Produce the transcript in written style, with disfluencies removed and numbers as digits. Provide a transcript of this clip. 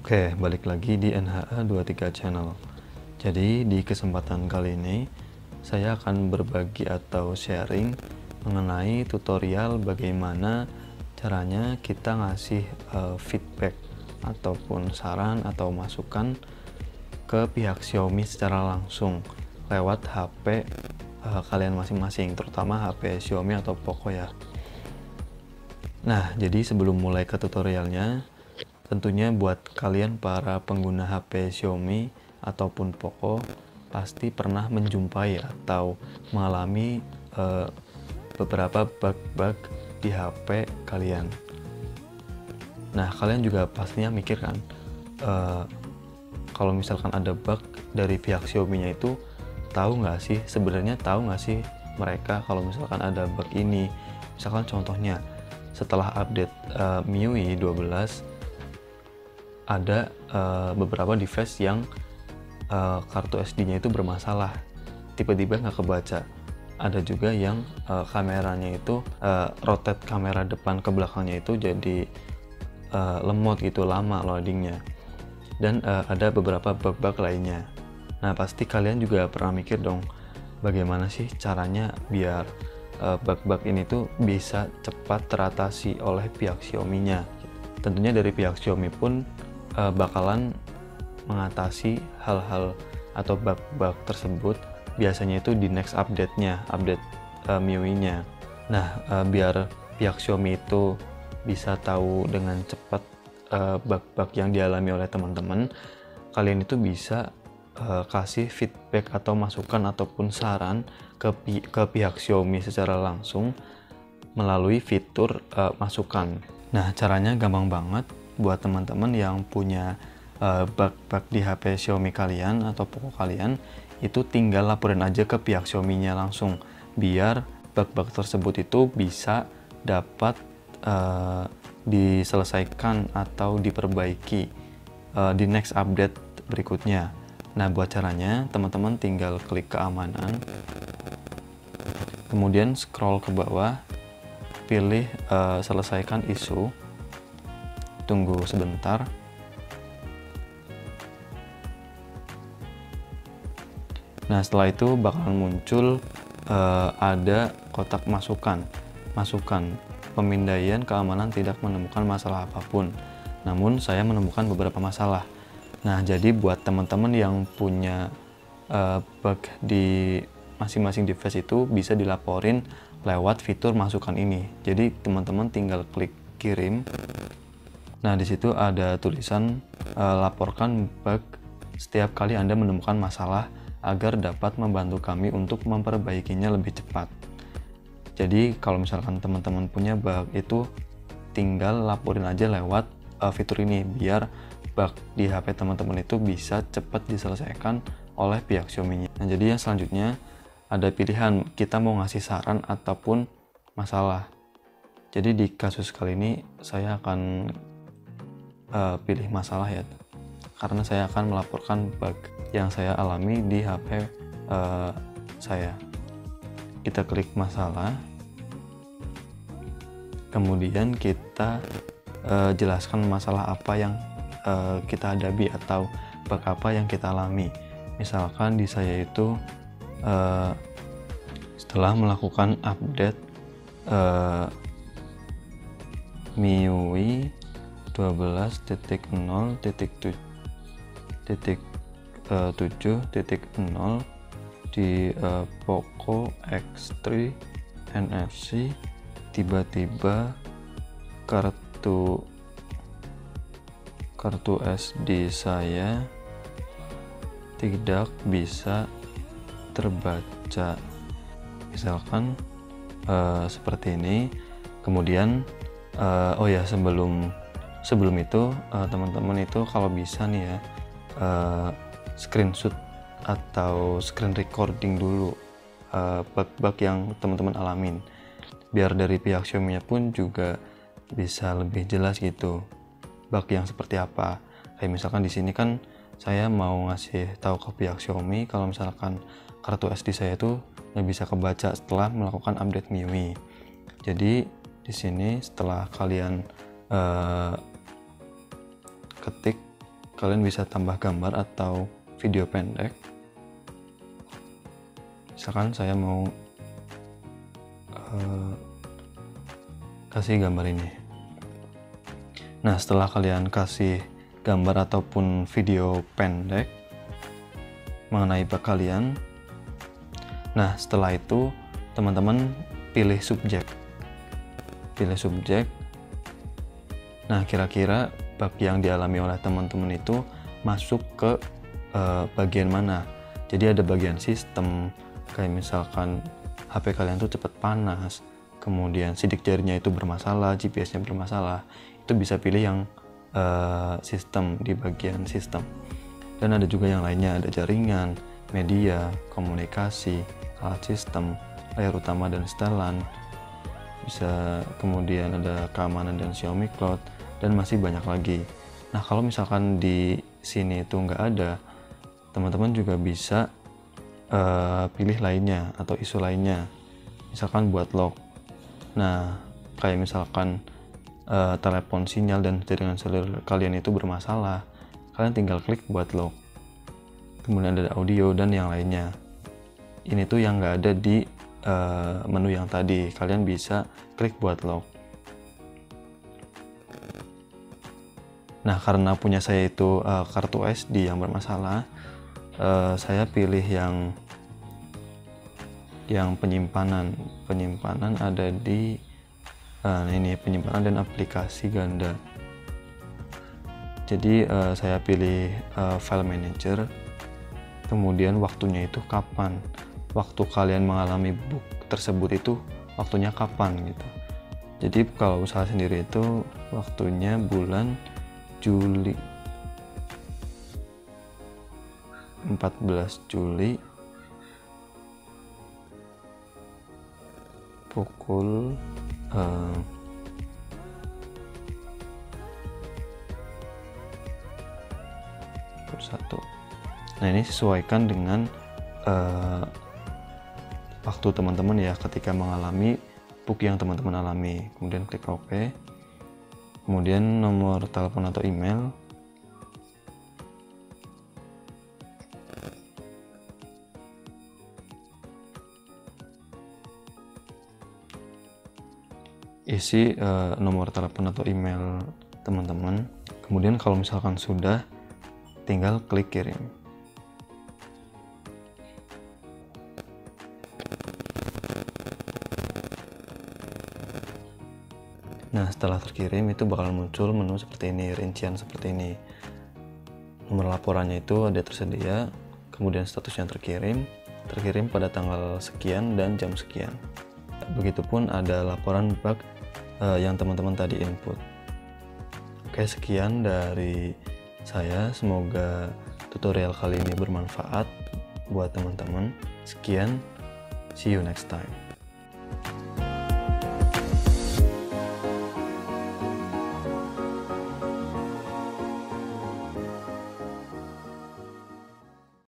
Oke, balik lagi di NHA23 Channel. Jadi di kesempatan kali ini saya akan berbagi atau sharing mengenai tutorial bagaimana caranya kita ngasih feedback ataupun saran atau masukan ke pihak Xiaomi secara langsung lewat HP kalian masing-masing, terutama HP Xiaomi atau Poco ya. Nah, jadi sebelum mulai ke tutorialnya, tentunya buat kalian para pengguna HP Xiaomi ataupun Poco pasti pernah menjumpai atau mengalami beberapa bug-bug di HP kalian. Nah, kalian juga pastinya mikir kan, kalau misalkan ada bug dari pihak Xiaomi-nya itu, sebenarnya tahu nggak sih mereka kalau misalkan ada bug ini? Misalkan contohnya, setelah update MIUI 12, ada beberapa device yang kartu SD-nya itu bermasalah, tiba-tiba nggak kebaca. Ada juga yang kameranya itu rotate kamera depan ke belakangnya itu jadi lemot gitu, lama loadingnya. Dan ada beberapa bug-bug lainnya. Nah, pasti kalian juga pernah mikir dong, bagaimana sih caranya biar bug-bug ini tuh bisa cepat teratasi oleh pihak Xiaomi-nya. Tentunya dari pihak Xiaomi pun bakalan mengatasi hal-hal atau bug-bug tersebut biasanya itu di next update-nya, update MIUI-nya. Nah, biar pihak Xiaomi itu bisa tahu dengan cepat bug-bug yang dialami oleh teman-teman, kalian itu bisa kasih feedback atau masukan ataupun saran ke pihak Xiaomi secara langsung melalui fitur masukan. Nah, caranya gampang banget. Buat teman-teman yang punya bug-bug di HP Xiaomi kalian atau Poco kalian, itu tinggal laporin aja ke pihak Xiaomi-nya langsung, biar bug-bug tersebut itu bisa dapat diselesaikan atau diperbaiki di next update berikutnya. Nah, buat caranya, teman-teman tinggal klik keamanan, kemudian scroll ke bawah, pilih selesaikan isu, tunggu sebentar. Nah, setelah itu bakalan muncul ada kotak masukan pemindaian keamanan tidak menemukan masalah apapun, namun saya menemukan beberapa masalah. Nah, jadi buat teman-teman yang punya bug di masing-masing device itu bisa dilaporin lewat fitur masukan ini. Jadi teman-teman tinggal klik kirim. Nah, di situ ada tulisan laporkan bug setiap kali Anda menemukan masalah agar dapat membantu kami untuk memperbaikinya lebih cepat. Jadi kalau misalkan teman-teman punya bug itu tinggal laporin aja lewat fitur ini, biar bug di HP teman-teman itu bisa cepat diselesaikan oleh pihak Xiaomi-nya. Nah, jadi yang selanjutnya ada pilihan kita mau ngasih saran ataupun masalah. Jadi di kasus kali ini saya akan pilih masalah ya, karena saya akan melaporkan bug yang saya alami di HP saya. Kita klik masalah, kemudian kita jelaskan masalah apa yang kita hadapi atau bug apa yang kita alami. Misalkan di saya itu setelah melakukan update MIUI 12.0.7.0 di Poco X3 NFC, tiba-tiba kartu SD saya tidak bisa terbaca, misalkan seperti ini. Kemudian oh ya, sebelum itu teman-teman itu kalau bisa nih ya, screenshot atau screen recording dulu bug-bug yang teman-teman alamin, biar dari pihak Xiaomi-nya pun juga bisa lebih jelas gitu bug yang seperti apa. Kayak misalkan di sini kan saya mau ngasih tahu ke pihak Xiaomi kalau misalkan kartu SD saya itu nggak bisa kebaca setelah melakukan update MIUI. Jadi di sini setelah kalian ketik kalian bisa tambah gambar atau video pendek. Misalkan saya mau kasih gambar ini. Nah, setelah kalian kasih gambar ataupun video pendek mengenai bug kalian, nah setelah itu teman-teman pilih subjek. Nah, kira-kira bug yang dialami oleh teman-teman itu masuk ke bagian mana? Jadi ada bagian sistem, kayak misalkan HP kalian tuh cepat panas, kemudian sidik jarinya itu bermasalah, GPS-nya bermasalah, itu bisa pilih yang sistem, di bagian sistem. Dan ada juga yang lainnya, ada jaringan, media, komunikasi, alat sistem, layar utama dan setelan, bisa kemudian ada keamanan dan Xiaomi Cloud, dan masih banyak lagi. Nah, kalau misalkan di sini itu nggak ada, teman-teman juga bisa pilih lainnya atau isu lainnya, misalkan buat log. Nah, kayak misalkan telepon, sinyal, dan jaringan seluler kalian itu bermasalah, kalian tinggal klik buat log. Kemudian ada audio dan yang lainnya. Ini tuh yang nggak ada di menu yang tadi, kalian bisa klik buat log. Nah, karena punya saya itu kartu SD yang bermasalah, saya pilih yang penyimpanan ada di ini, penyimpanan dan aplikasi ganda. Jadi saya pilih file manager, kemudian waktunya itu kapan, waktu kalian mengalami bug tersebut itu waktunya kapan gitu. Jadi kalau saya sendiri itu waktunya bulan Juli, 14 Juli pukul 1. Nah, ini sesuaikan dengan waktu teman-teman ya ketika mengalami bug yang teman-teman alami. Kemudian klik OK, kemudian nomor telepon atau email, isi nomor telepon atau email teman-teman. Kemudian kalau misalkan sudah, tinggal klik kirim. Nah, setelah terkirim itu bakal muncul menu seperti ini, rincian seperti ini. Nomor laporannya itu ada tersedia, kemudian statusnya terkirim pada tanggal sekian dan jam sekian. Begitupun ada laporan bug yang teman-teman tadi input. Oke, sekian dari saya, semoga tutorial kali ini bermanfaat buat teman-teman. Sekian, see you next time.